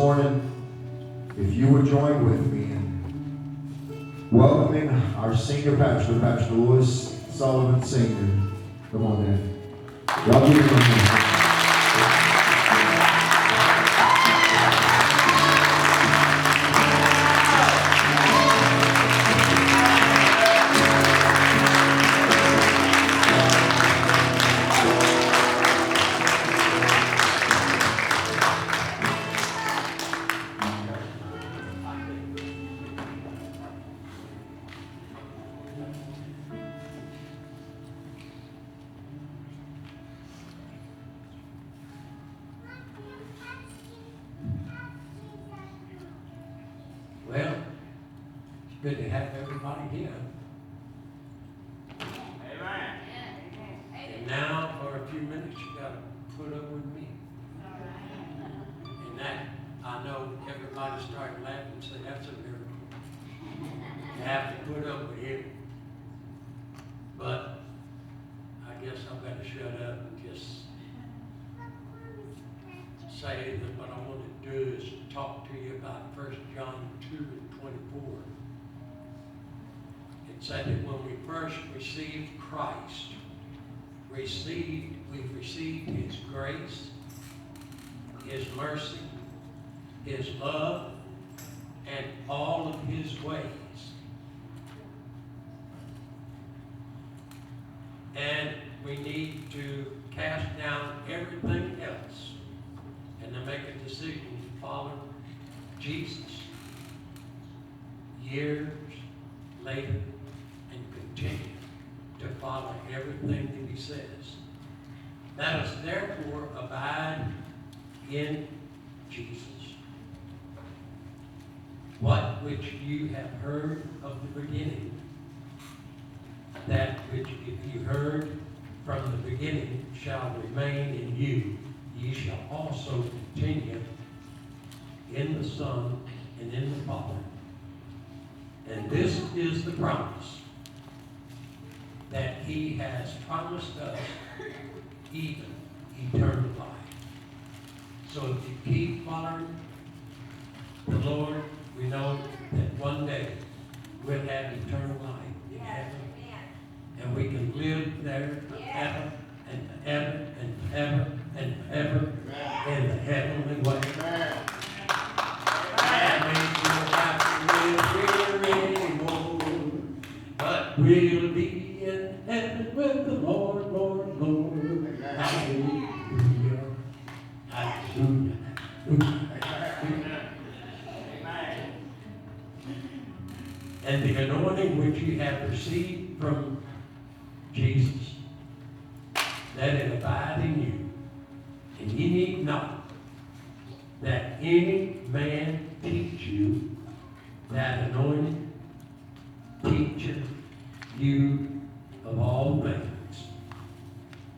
morning, if you would join with me in welcoming our senior pastor, Pastor Lewis Sullivan Sr. Come on in. Y'all give him a hand. Well, it's good to have everybody here. Amen. And now, for a few minutes, you got to put up with me. And that, I know everybody started laughing and said, that's a miracle. You have to put up with him. But I guess I've got to shut up and just say that what I want to do is talk to you about 1 John 2:24. It said that when we first received Christ, we've received His grace, His mercy, His love, and all of His ways. And we need to cast down everything else and to make a decision to follow Jesus years later and continue to follow everything that He says. Let us therefore abide in Jesus. What which you have heard of the beginning, that which if you heard from the beginning shall remain in you, ye shall also continue in the Son and in the Father. And this is the promise, that He has promised us even eternal life. So if you keep following the Lord, we know that one day we'll have eternal life in heaven. And we can live there forever and forever and forever and forever in the heavenly way. That means we'll have to live here anymore, but we'll be in heaven with the Lord, Lord, Lord. Hallelujah. Hallelujah. And the anointing which you have received from Jesus, let it abide in you. And ye need not that any man teach you, that anointing teacheth you of all things.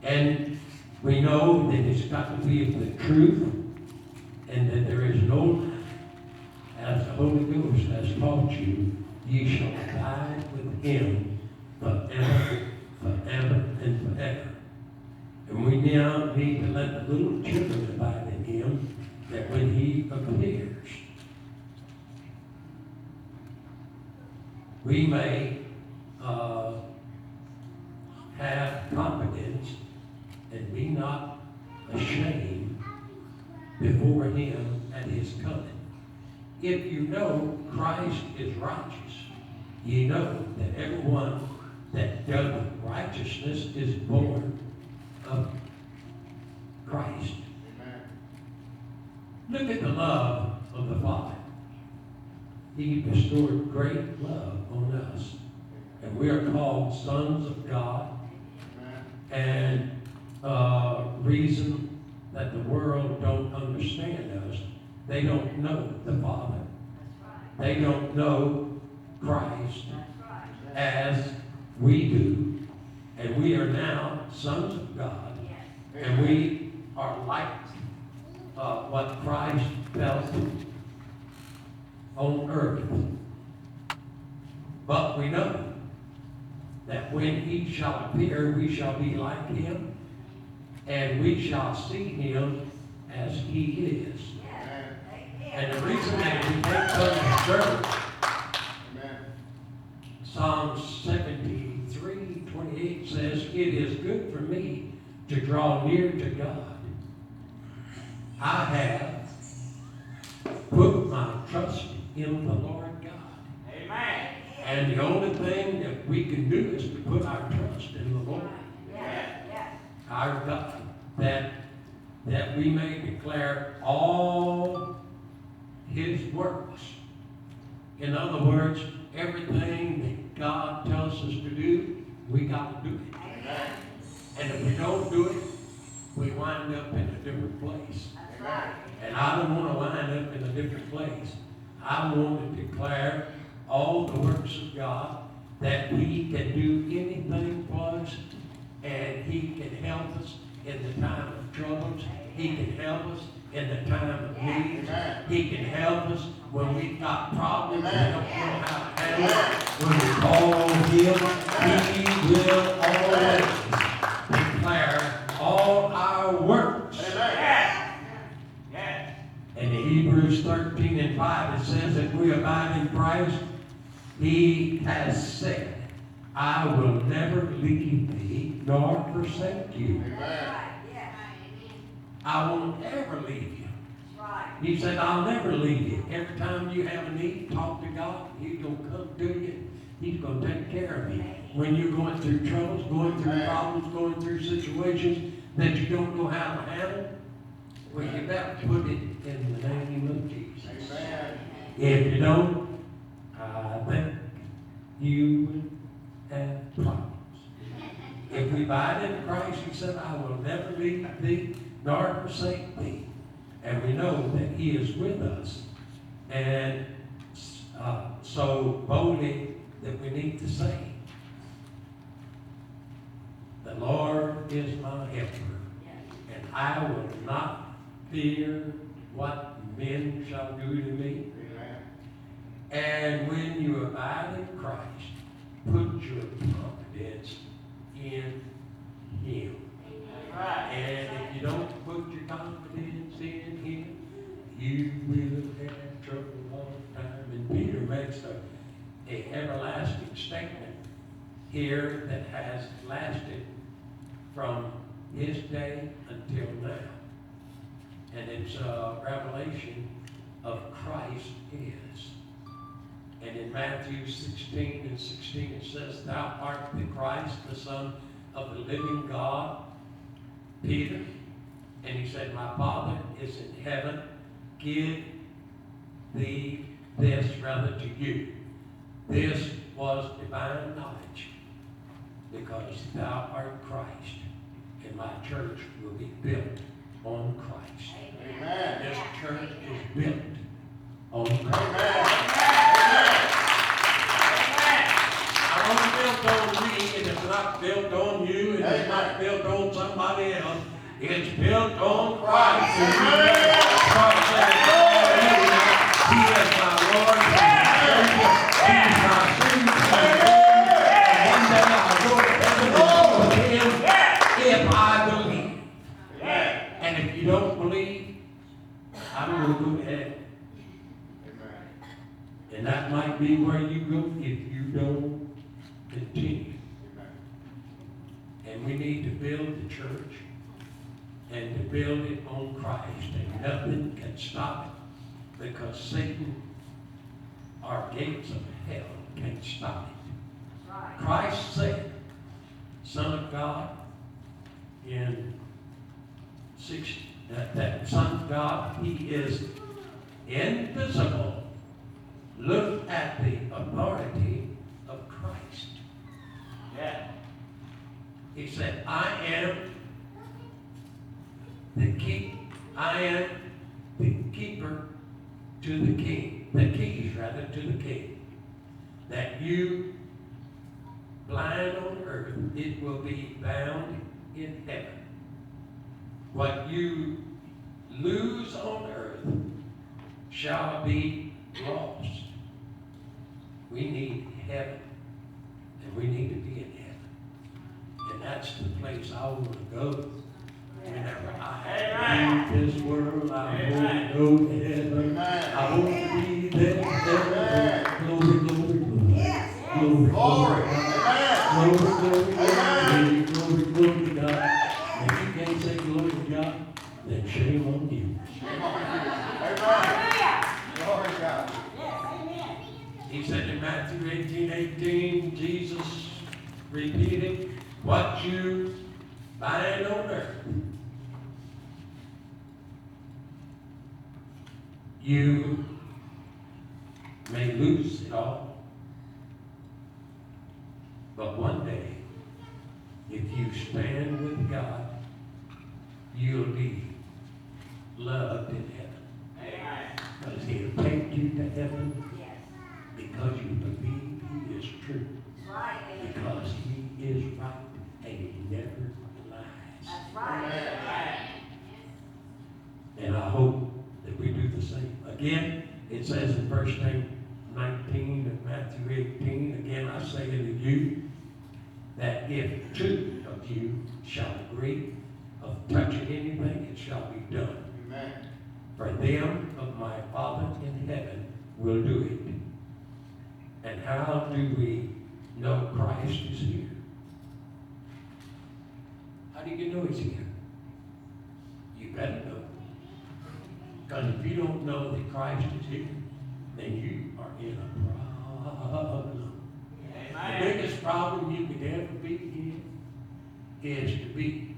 And we know that it's got to be of the truth, and that there is no lie. As the Holy Ghost has taught you, ye shall abide with Him forever, forever, and forever. And we now need to let the little children abide in Him, that when He appears, we may have confidence and be not ashamed before Him at His coming. If you know Christ is righteous, you know that everyone that does righteousness is born of Christ. Amen. Look at the love of the Father. He bestowed great love on us. And we are called sons of God. Amen. And reason that the world don't understand us, they don't know the Father. They don't know Christ as we do. And we are now sons of God. And we are like what Christ felt on earth. But we know that when He shall appear, we shall be like Him, and we shall see Him as He is. And serve. Amen. Psalm 73:28 says, "It is good for me to draw near to God. I have put my trust in the Lord God." Amen. And the only thing that we can do is to put our trust in the Lord, our God, that we may declare all His works. In other words, everything that God tells us to do, we got to do it. Amen. And if we don't do it, we wind up in a different place. That's right. And I don't want to wind up in a different place. I want to declare all the works of God, that He can do anything for us, and He can help us in the time of troubles. He can help us in the time of need. Amen. He can help us when we've got problems and Amen. don't know how to handle it. When we call on Him, He will always declare all our works. And in Hebrews 13:5 it says that we abide in Christ. He has said, "I will never leave thee nor forsake you." Amen. I won't ever leave you. He said, "I'll never leave you." Every time you have a need, talk to God. He's going to come to you. He's going to take care of you. When you're going through troubles, going through problems, going through situations that you don't know how to handle, well, you better put it in the name of Jesus. Amen. If you don't, I think you would have problems. If we abide in Christ, He said, "I will never leave thee nor forsake thee." And we know that He is with us. And so boldly that we need to say, "The Lord is my helper, and I will not fear what men shall do to me." Amen. And when you abide in Christ, put your confidence in Him. And if you don't put your confidence in Him, you will have trouble all the time. And Peter makes a everlasting statement here that has lasted from his day until now. And it's a revelation of Christ is. And in Matthew 16:16 it says, "Thou art the Christ, the Son of the living God." Peter, and he said, "My Father is in heaven, give thee this," rather to you. This was divine knowledge, because thou art Christ, and my church will be built on Christ. Amen. This church is built on Christ. Amen. It's not built on me, and it's not built on you, and it's not built on somebody else. It's built on Christ. And we start saying, "Hallelujah, He is my Lord, He is my Savior, and one day I'll go to heaven with Him if I believe." And if you don't believe, I'm going to go to heaven. And that might be where you go if you don't continue. And we need to build the church and to build it on Christ. And nothing can stop it, because Satan, our gates of hell, can't stop it. Christ said, Son of God, that Son of God, He is invisible. Look at the authority of Christ. He said, I am the keeper to the king. The keys, rather, to the king. That you blind on earth, it will be bound in heaven. What you lose on earth shall be lost. We need heaven, and we need to be in heaven. And that's the place I want to go. Whenever I leave this world, I want to go to heaven. I want to be there. repeated, what you bind on earth, you may lose it all. But one day, if you stand with God, you'll be loved in heaven. Because he'll take you to heaven because you believe he is true. Because he is right and he never lies. And I hope that we do the same. Again, it says in verse 19 of Matthew 18, again I say unto you, that if two of you shall agree of touching anything, it shall be done. Amen. For them of my Father in heaven will do it. And how do we know Christ is here? How do you know he's here? You better know. Because if you don't know that Christ is here, then you are in a problem. Amen. The biggest problem you could ever be in is to be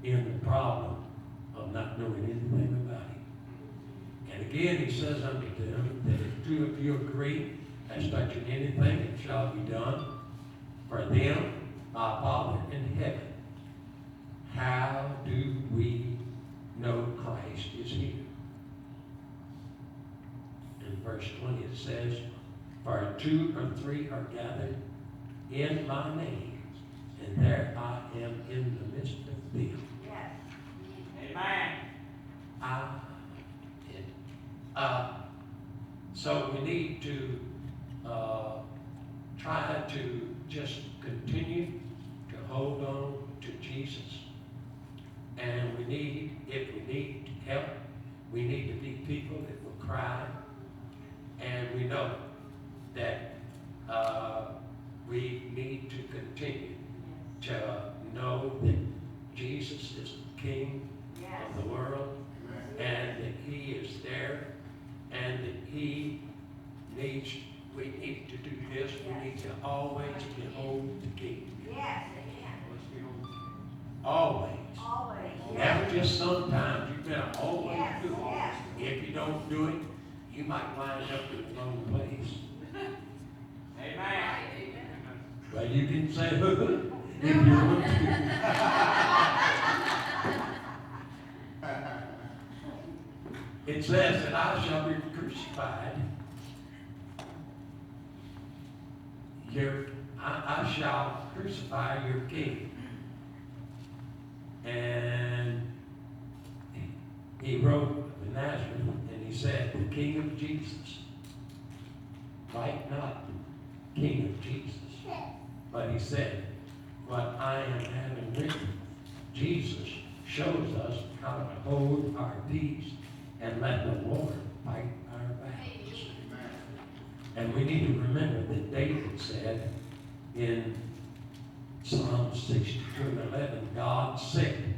in the problem of not knowing anything about him. And again, he says unto them that if two of you agree as touching anything, it shall be done. For them, my Father in heaven. How do we know Christ is here? In verse 20 it says, for 2 or 3 are gathered in my name, and there I am in the midst of them. Yes. Amen. So we need to try to just continue to hold on to Jesus. And we need, if we need help, we need to be people that will cry. And we know that we need to continue to know that Jesus is the King of the world, and that he is there, and that he needs, we need to do this, we need to always behold the King. Yes, always. Always. Never just sometimes, you better always do it. If you don't do it, you might wind up in the wrong place. Amen. Well, you can say, if you want to. It says that I shall be crucified. I shall crucify your king. And he wrote of Nazareth, and he said, the King of Jesus. Right? Not King of Jesus. But he said, what I am having written. Jesus shows us how to hold our peace and let the Lord fight our battles. And we need to remember that David said in Psalm 62:11, God said,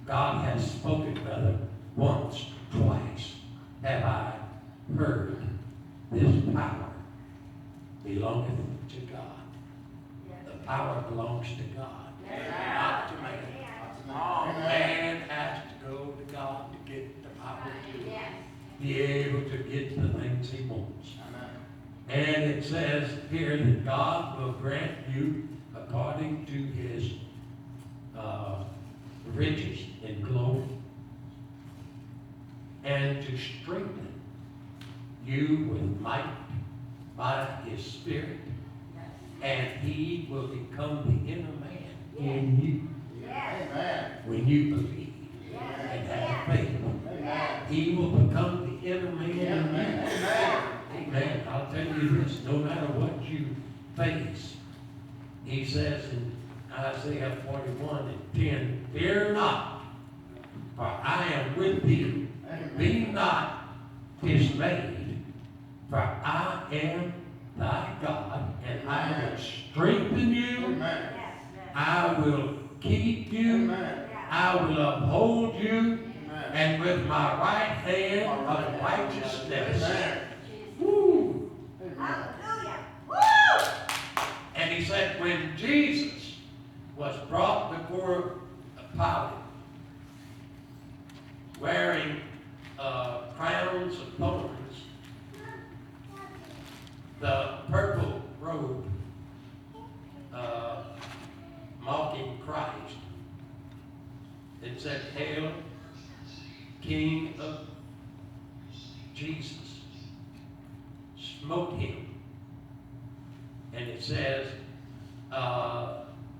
God has spoken, brother, once, twice have I heard. This power belongeth to God. The power belongs to God, not to man. Man has to go to God to get the power to be able to get the things he wants. And it says here that God will grant you according to his riches in glory, and to strengthen you with might by his Spirit, and he will become the inner man in you. When you believe and have faith, he will become the inner man in you. Amen. I'll tell you this, no matter what you face, he says in Isaiah 41:10, fear not, for I am with thee. Be not dismayed, for I am thy God, and I will strengthen you. I will keep you. I will uphold you. And with my right hand of righteousness. Woo. Hallelujah. Woo! said when Jesus was brought before Pilate, wearing crowns of thorns, the purple robe, mocking Christ, it said, "Hail, King of Jesus," smote him. And it says,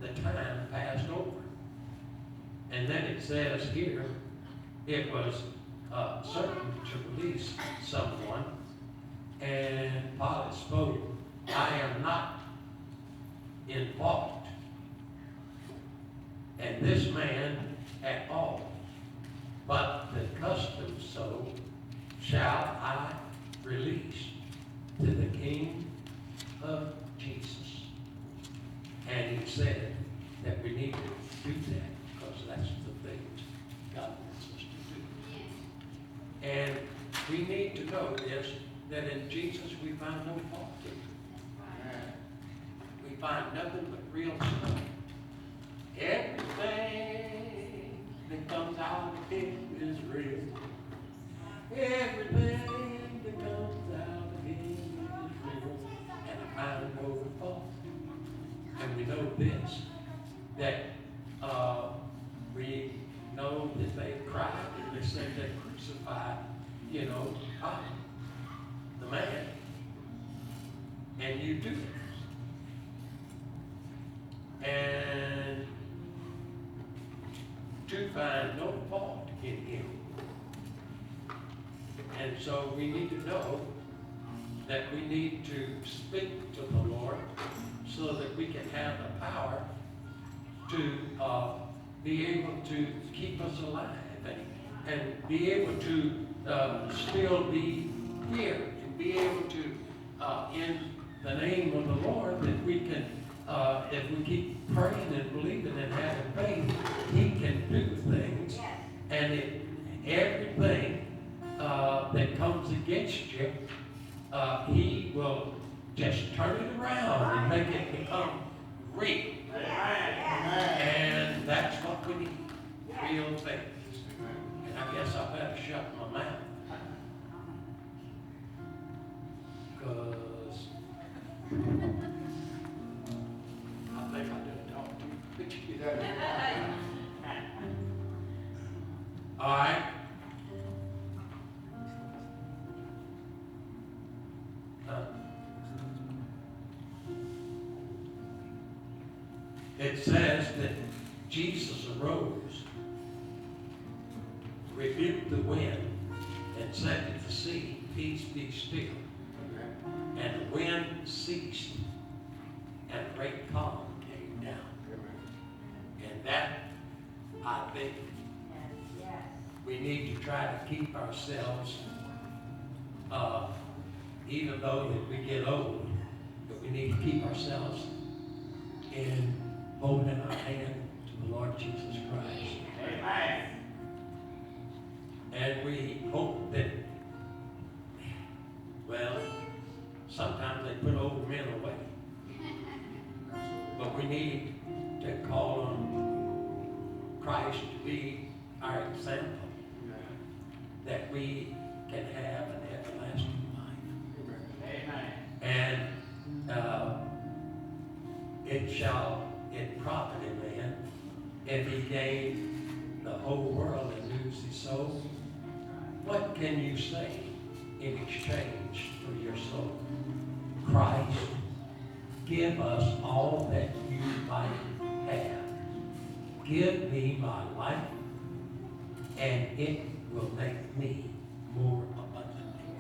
the time passed over. And then it says here, it was certain to release someone. And Pilate spoke, "I am not in fault, and this man at all, but the custom so shall I release to the King of Jesus." And he said that we need to do that because that's the things God wants us to do. And we need to know this, that in Jesus we find no fault in him. We find nothing but real stuff. Everything that comes out of him is real. Everything that comes out of him is real. And I find no fault. And we know this, that we know that they cried and they said they crucified, the man. And you do it. And to find no fault in him. And so we need to know that we need to speak to the Lord so that we can have the power to be able to keep us alive and be able to still be here and be able to, in the name of the Lord, that we can, if we keep praying and believing and having faith, he can do things. And everything that comes against you, he will just turn it around and make it become real. And that's what we need, real things. And I guess I better shut my mouth. Because I think I done talked to you. All right. It says that Jesus arose, rebuked the wind, and said to the sea, "Peace, be still." And the wind ceased, and a great calm came down. And that, I think, we need to try to keep ourselves, even though that we get old, but we need to keep ourselves in holding our hand to the Lord Jesus Christ. Amen. And we hope that, well, sometimes they put old men away. But we need to call on Christ to be our example, that we can have an everlasting life. Amen. And it profit a man if he gained the whole world and lose his soul. What can you say in exchange for your soul? Christ, give us all that you might have. Give me my life, and it will make me more abundantly.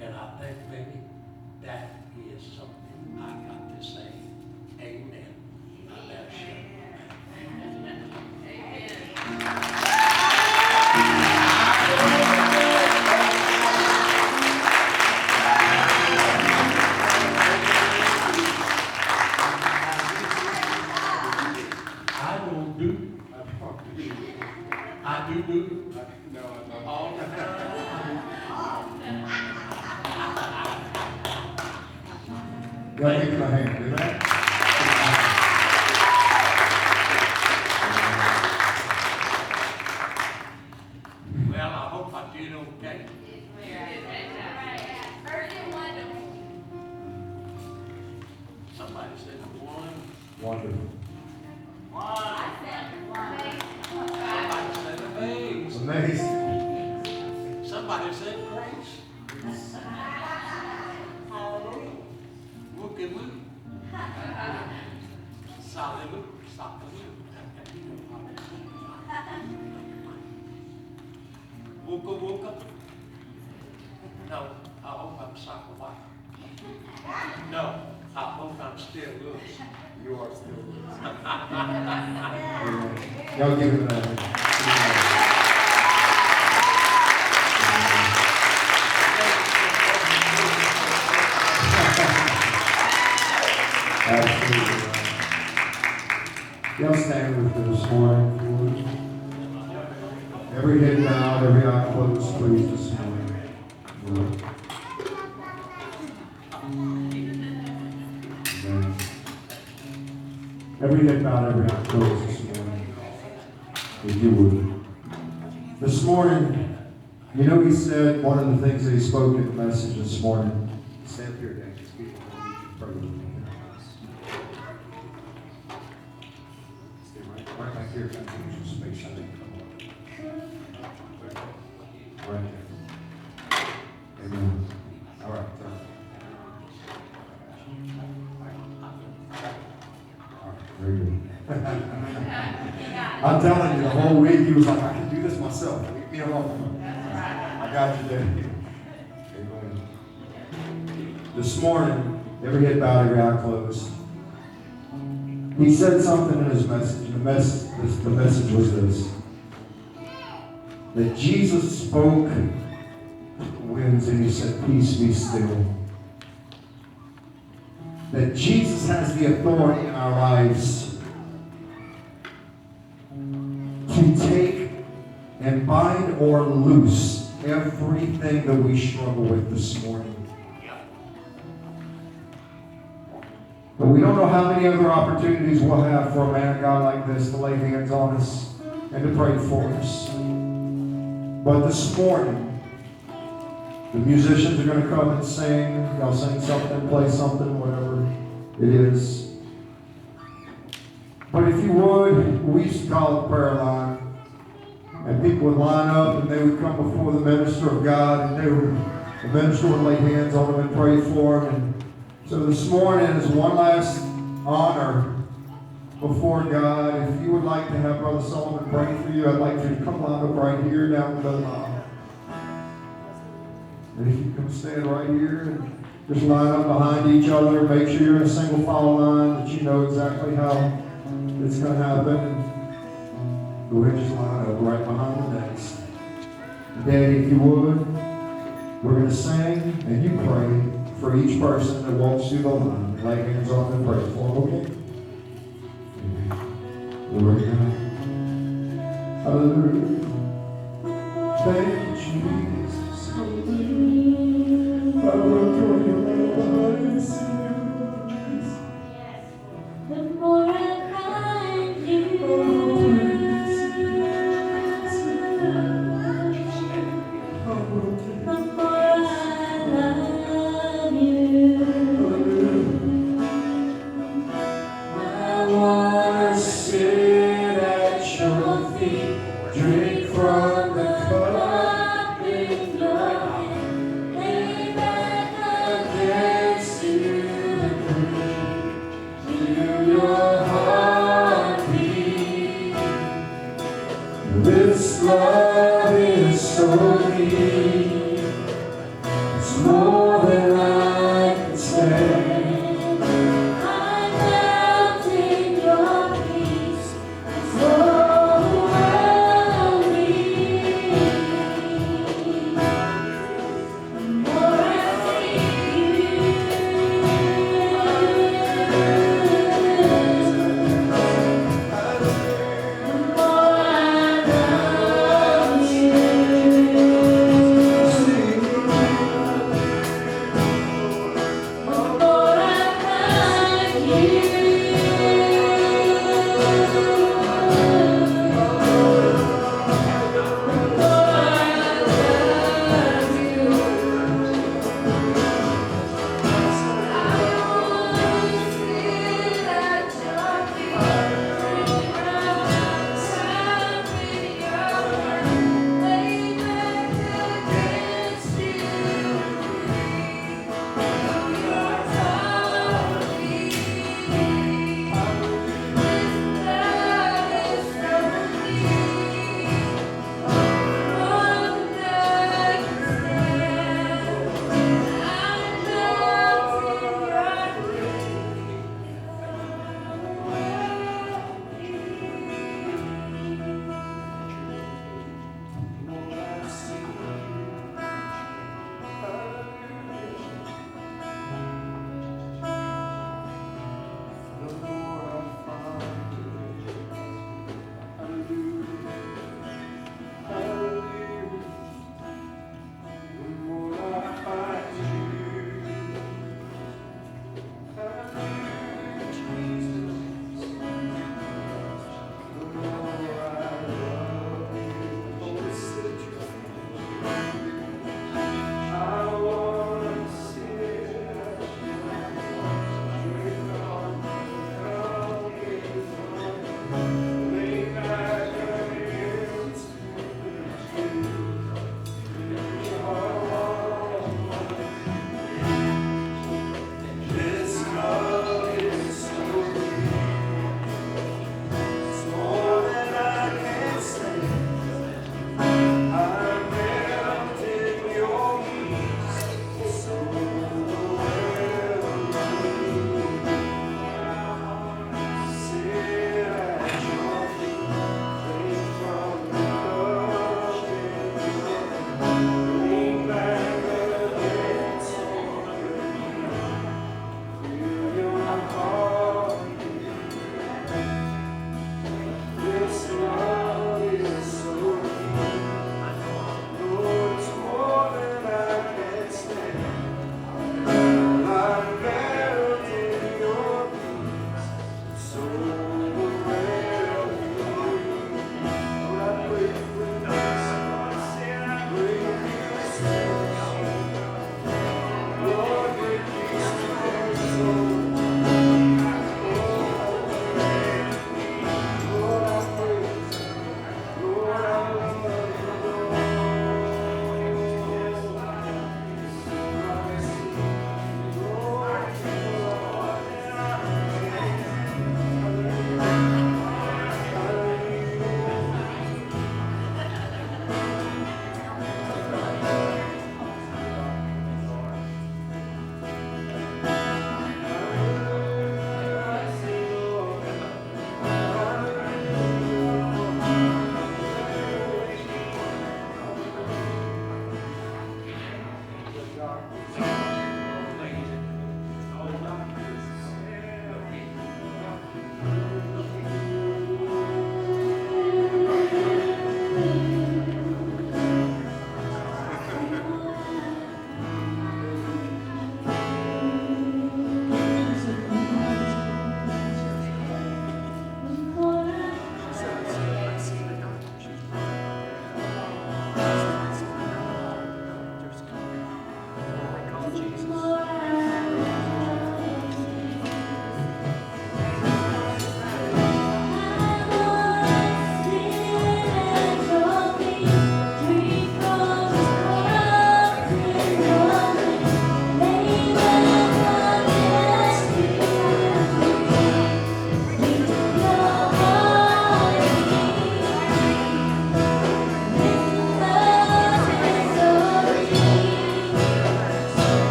And I think maybe that is something I got to say. Amen. I do all the time. God give him a hand, amen? doing okay. Somebody said one. Wonderful. Somebody said amazing. Amazing. Somebody said grace. Hallelujah. Look. Solid. Woke up. No, I hope I'm socked white. No, I hope I'm still loose. You are still loose. Y'all give him that. Absolutely. Y'all stand with me this morning, please. Every head bowed, every eye closed, please, this morning. Amen. Every head bowed, every eye closed this morning. If you would. This morning, you know, he said one of the things that he spoke in the message this morning. Stand here, Dan. These people need you to pray with me. Stay right back here. Just make sure they come on. Right there. Amen. All right. All right. Very good. I'm telling you, the whole week he was like, I can do this myself. Leave me alone. I got you there. Amen. This morning, every head bowed, every eye closed. He said something in his message. The message was this: that Jesus spoke to the winds and he said, "Peace, be still." That Jesus has the authority in our lives to take and bind or loose everything that we struggle with this morning. But we don't know how many other opportunities we'll have for a man of God like this to lay hands on us and to pray for us. But this morning, the musicians are going to come and sing. Y'all sing something, play something, whatever it is. But if you would, we used to call it prayer line. And people would line up and they would come before the minister of God, and the minister would lay hands on them and pray for them. And so this morning is one last honor before God. If you would like to have Brother Sullivan pray for you, I'd like you to come line up right here down the line. And if you come stand right here and just line up behind each other, make sure you're in a single file line, that you know exactly how it's going to happen. And go ahead and just line up right behind the next. Daddy, if you would, we're going to sing and you pray for each person that walks through the line. Lay hands on them and pray for them, okay? Lord God. Hallelujah. Thank you, Jesus.